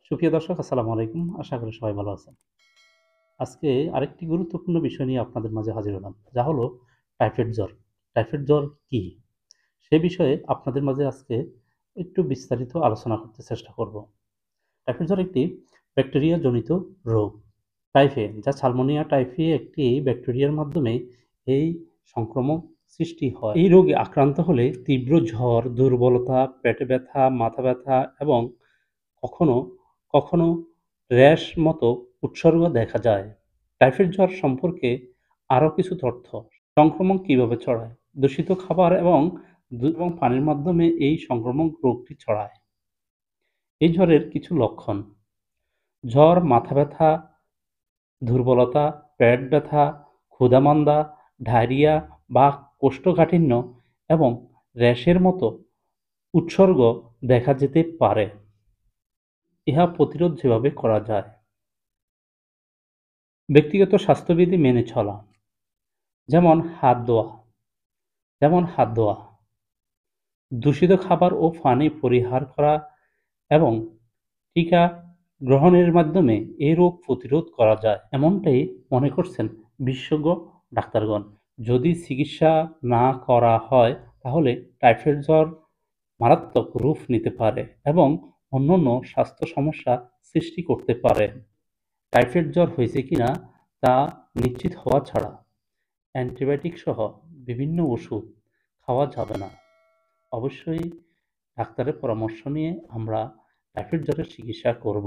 সুপ্রিয় দর্শক আসসালামু আলাইকুম। আশা করি সবাই ভালো আছেন। আজকে আরেকটি গুরুত্বপূর্ণ বিষয় নিয়ে আপনাদের মাঝে হাজির হলাম। যা হলো টাইফয়েড জ্বর। টাইফয়েড জ্বর কি? সে বিষয়ে আপনাদের মাঝে আজকে একটু বিস্তারিত আলোচনা করতে চেষ্টা করব। টাইফয়েড জ্বর একটি ব্যাকটেরিয়া জনিত রোগ। টাইফে যা সালমোনিয়া টাইফি একটি ব্যাকটেরিয়ার মাধ্যমে এই সংক্রমণ সৃষ্টি হয়। এই রোগে আক্রান্ত হলে তীব্র জ্বর, দুর্বলতা, পেটে ব্যথা, মাথা ব্যথা এবং কখনো, কখনো র‍্যাশ মতো উপসর্গ দেখা যায়। টাইফয়েড জ্বর সম্পর্কে আরও কিছু তথ্য। সংক্রমণ কিভাবে ছড়ায়? দূষিত খাবার এবং পানির মাধ্যমে এই সংক্রামক রোগটি ছড়ায়। এই জ্বরের কিছু লক্ষণ: জ্বর, মাথা ব্যথা, দুর্বলতা, পেট ব্যথা, ক্ষুধা-মন্দা, ডায়রিয়া বা কোষ্ঠকাঠিন্য এবং র‍্যাশের মতো উপসর্গ দেখা যেতে পারে। ইহা প্রতিরোধ যেভাবে করা যায়: ব্যক্তিগত স্বাস্থ্যবিধি মেনে চলা, যেমন হাত ধোয়া, যেমন হাত ধোয়া, দূষিত খাবার ও পানি পরিহার করা এবং টিকা গ্রহণের মাধ্যমে এই রোগ প্রতিরোধ করা যায়, এমনটাই মনে করছেন বিশেষজ্ঞ ডাক্তারগণ। যদি চিকিৎসা না করা হয় তাহলে টাইফয়েড জ্বর মারাত্মক রূপ নিতে পারে এবং অন্যান্য স্বাস্থ্য সমস্যা সৃষ্টি করতে পারে। টাইফয়েড জ্বর হয়েছে কিনা তা নিশ্চিত হওয়া ছাড়া অ্যান্টিবায়োটিক সহ বিভিন্ন ওষুধ খাওয়া যাবে না। অবশ্যই ডাক্তারের পরামর্শ নিয়ে আমরা টাইফয়েড জ্বরের চিকিৎসা করব।